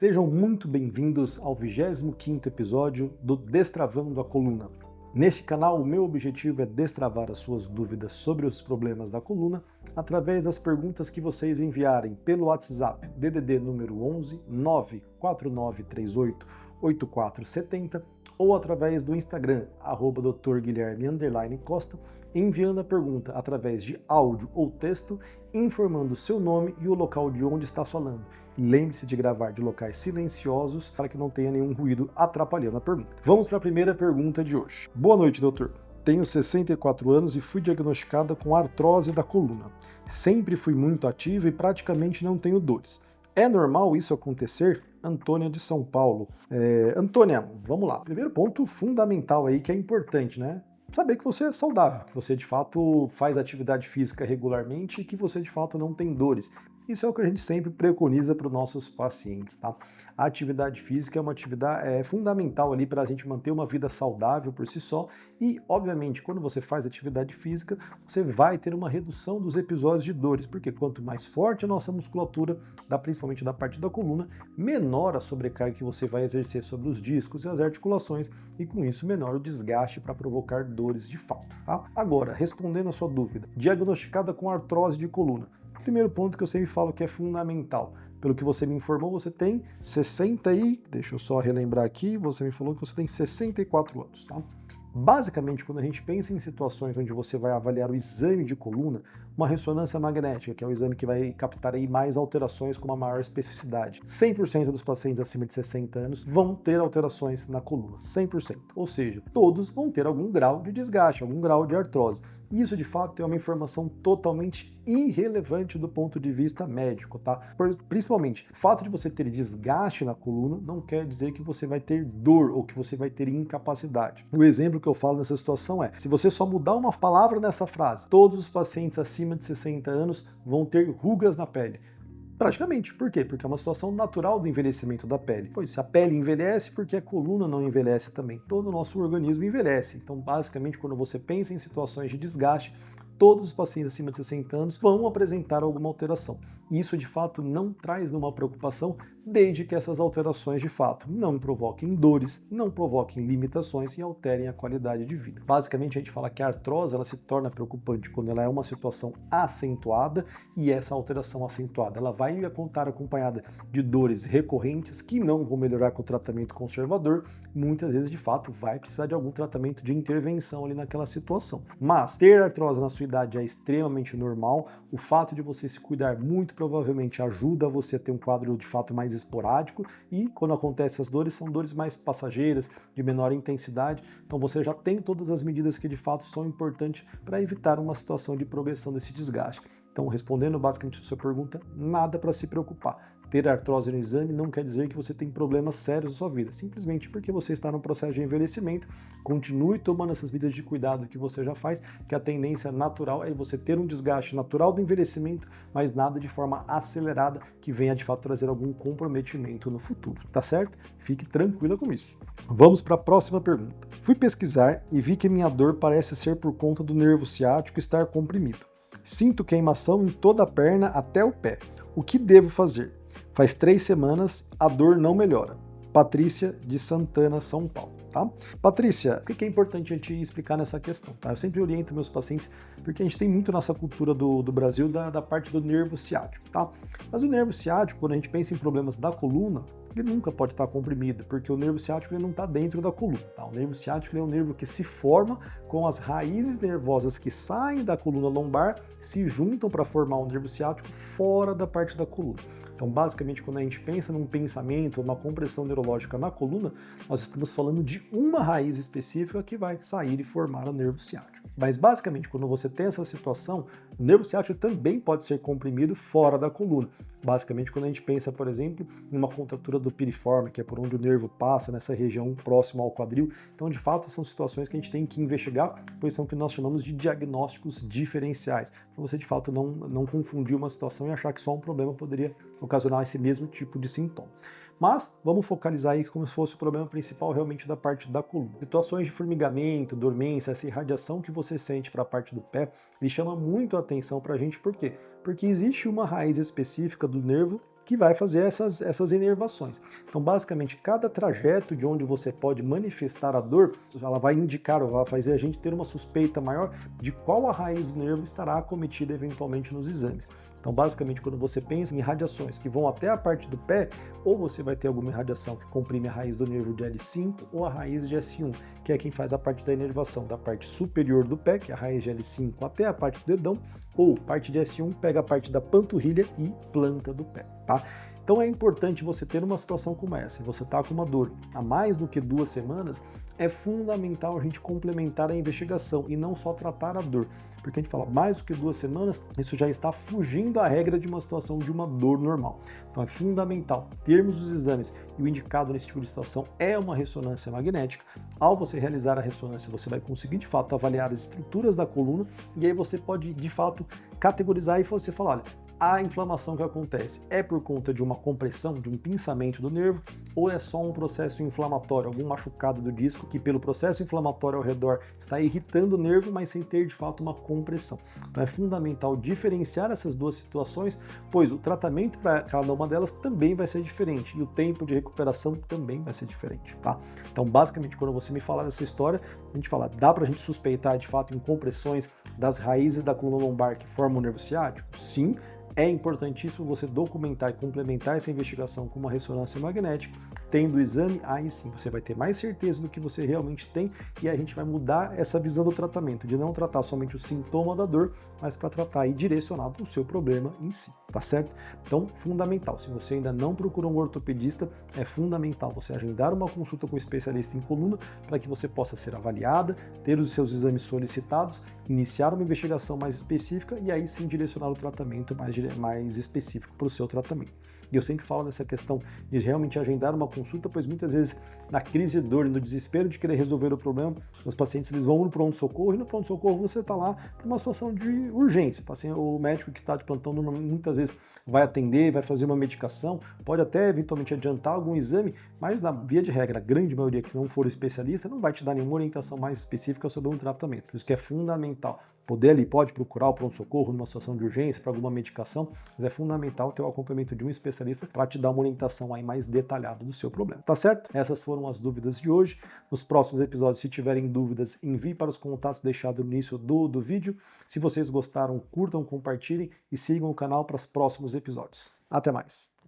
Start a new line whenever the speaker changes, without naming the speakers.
Sejam muito bem-vindos ao 25º episódio do Destravando a Coluna. Neste canal, o meu objetivo é destravar as suas dúvidas sobre os problemas da coluna através das perguntas que vocês enviarem pelo WhatsApp DDD número 11 94938 8470 ou através do Instagram, @drguilherme_costa, enviando a pergunta através de áudio ou texto, informando seu nome e o local de onde está falando. E lembre-se de gravar de locais silenciosos para que não tenha nenhum ruído atrapalhando a pergunta. Vamos para a primeira pergunta de hoje. Boa noite, doutor. Tenho 64 anos e fui diagnosticada com artrose da coluna. Sempre fui muito ativa e praticamente não tenho dores. É normal isso acontecer? Antônia de São Paulo. Antônia, vamos lá. Primeiro ponto fundamental aí que é importante, né? Saber que você é saudável, que você de fato faz atividade física regularmente e que você de fato não tem dores. Isso é o que a gente sempre preconiza para os nossos pacientes, tá? A atividade física é uma atividade fundamental ali para a gente manter uma vida saudável por si só e, obviamente, quando você faz atividade física, você vai ter uma redução dos episódios de dores, porque quanto mais forte a nossa musculatura, principalmente da parte da coluna, menor a sobrecarga que você vai exercer sobre os discos e as articulações e, com isso, menor o desgaste para provocar dores de fato, tá? Agora, respondendo a sua dúvida, diagnosticada com artrose de coluna. Primeiro ponto que eu sempre falo que é fundamental. Pelo que você me informou, você tem 60 e... Deixa eu só relembrar aqui, você me falou que você tem 64 anos, tá? Basicamente, quando a gente pensa em situações onde você vai avaliar o exame de coluna, uma ressonância magnética, que é o exame que vai captar aí mais alterações com uma maior especificidade. 100% dos pacientes acima de 60 anos vão ter alterações na coluna, 100%. Ou seja, todos vão ter algum grau de desgaste, algum grau de artrose. Isso, de fato, é uma informação totalmente irrelevante do ponto de vista médico, tá? Principalmente, o fato de você ter desgaste na coluna não quer dizer que você vai ter dor ou que você vai ter incapacidade. O exemplo que eu falo nessa situação é, se você só mudar uma palavra nessa frase, todos os pacientes acima de 60 anos vão ter rugas na pele. Praticamente. Por quê? Porque é uma situação natural do envelhecimento da pele. Pois se a pele envelhece, porque a coluna não envelhece também. Todo o nosso organismo envelhece. Então, basicamente, quando você pensa em situações de desgaste, todos os pacientes acima de 60 anos vão apresentar alguma alteração. Isso, de fato, não traz nenhuma preocupação, desde que essas alterações, de fato, não provoquem dores, não provoquem limitações e alterem a qualidade de vida. Basicamente, a gente fala que a artrose ela se torna preocupante quando ela é uma situação acentuada e essa alteração acentuada ela vai estar acompanhada de dores recorrentes que não vão melhorar com o tratamento conservador, muitas vezes, de fato, vai precisar de algum tratamento de intervenção ali naquela situação. Mas ter artrose na sua idade é extremamente normal, o fato de você se cuidar muito provavelmente ajuda você a ter um quadro de fato mais esporádico e quando acontecem as dores são dores mais passageiras, de menor intensidade, então você já tem todas as medidas que de fato são importantes para evitar uma situação de progressão desse desgaste. Então, respondendo basicamente a sua pergunta, nada para se preocupar. Ter artrose no exame não quer dizer que você tem problemas sérios na sua vida, simplesmente porque você está no processo de envelhecimento. Continue tomando essas medidas de cuidado que você já faz, que a tendência natural é você ter um desgaste natural do envelhecimento, mas nada de forma acelerada que venha de fato trazer algum comprometimento no futuro, tá certo? Fique tranquila com isso. Vamos para a próxima pergunta. Fui pesquisar e vi que minha dor parece ser por conta do nervo ciático estar comprimido. Sinto queimação em toda a perna até o pé. O que devo fazer? Faz 3 semanas, a dor não melhora. Patrícia, de Santana, São Paulo, tá? Patrícia, o que é importante a gente explicar nessa questão, tá? Eu sempre oriento meus pacientes, porque a gente tem muito nessa cultura do Brasil da parte do nervo ciático, tá? Mas o nervo ciático, quando a gente pensa em problemas da coluna, ele nunca pode estar comprimido, porque o nervo ciático ele não está dentro da coluna, tá? O nervo ciático ele é um nervo que se forma com as raízes nervosas que saem da coluna lombar, se juntam para formar um nervo ciático fora da parte da coluna. Então, basicamente, quando a gente pensa num pensamento, uma compressão neurológica na coluna, nós estamos falando de uma raiz específica que vai sair e formar o nervo ciático. Mas, basicamente, quando você tem essa situação, o nervo ciático também pode ser comprimido fora da coluna. Basicamente, quando a gente pensa, por exemplo, em uma contratura do piriforme, que é por onde o nervo passa, nessa região próxima ao quadril. Então, de fato, são situações que a gente tem que investigar, pois são o que nós chamamos de diagnósticos diferenciais. Para você, de fato, não confundir uma situação e achar que só um problema poderia ocasionar esse mesmo tipo de sintoma. Mas vamos focalizar aí como se fosse o problema principal realmente da parte da coluna. Situações de formigamento, dormência, essa irradiação que você sente para a parte do pé, ele chama muito a atenção para a gente, por quê? Porque existe uma raiz específica do nervo que vai fazer essas inervações. Então, basicamente, cada trajeto de onde você pode manifestar a dor, ela vai indicar, ou vai fazer a gente ter uma suspeita maior de qual a raiz do nervo estará acometida eventualmente nos exames. Então, basicamente, quando você pensa em radiações que vão até a parte do pé, ou você vai ter alguma irradiação que comprime a raiz do nervo de L5 ou a raiz de S1, que é quem faz a parte da inervação da parte superior do pé, que é a raiz de L5 até a parte do dedão, ou parte de S1 pega a parte da panturrilha e planta do pé, tá? Então é importante você ter uma situação como essa, você está com uma dor há mais do que 2 semanas, é fundamental a gente complementar a investigação e não só tratar a dor. Porque a gente fala mais do que 2 semanas, isso já está fugindo à regra de uma situação de uma dor normal. Então é fundamental termos os exames e o indicado nesse tipo de situação é uma ressonância magnética. Ao você realizar a ressonância, você vai conseguir de fato avaliar as estruturas da coluna e aí você pode de fato categorizar e você falar, olha, a inflamação que acontece é por conta de uma compressão, de um pinçamento do nervo, ou é só um processo inflamatório, algum machucado do disco que pelo processo inflamatório ao redor está irritando o nervo, mas sem ter de fato uma compressão. Então é fundamental diferenciar essas duas situações, pois o tratamento para cada uma delas também vai ser diferente e o tempo de recuperação também vai ser diferente, tá? Então basicamente quando você me fala dessa história, a gente fala, dá para a gente suspeitar de fato em compressões das raízes da coluna lombar que formam o nervo ciático? Sim. É importantíssimo você documentar e complementar essa investigação com uma ressonância magnética. Tendo o exame, aí sim você vai ter mais certeza do que você realmente tem e a gente vai mudar essa visão do tratamento, de não tratar somente o sintoma da dor, mas para tratar aí direcionado o seu problema em si, tá certo? Então, fundamental, se você ainda não procurou um ortopedista, é fundamental você agendar uma consulta com um especialista em coluna para que você possa ser avaliada, ter os seus exames solicitados, iniciar uma investigação mais específica e aí sim direcionar o tratamento mais específico para o seu tratamento. E eu sempre falo nessa questão de realmente agendar uma consulta, pois muitas vezes na crise de dor, no desespero de querer resolver o problema, os pacientes eles vão no pronto-socorro e no pronto-socorro você está lá por uma situação de urgência. O médico que está de plantão muitas vezes vai atender, vai fazer uma medicação, pode até eventualmente adiantar algum exame, mas na via de regra, a grande maioria que não for especialista não vai te dar nenhuma orientação mais específica sobre um tratamento. Por isso que é fundamental. Poder ali pode procurar o pronto-socorro numa situação de urgência para alguma medicação, mas é fundamental ter o acompanhamento de um especialista para te dar uma orientação aí mais detalhada do seu problema. Tá certo? Essas foram as dúvidas de hoje. Nos próximos episódios, se tiverem dúvidas, envie para os contatos deixados no início do vídeo. Se vocês gostaram, curtam, compartilhem e sigam o canal para os próximos episódios. Até mais!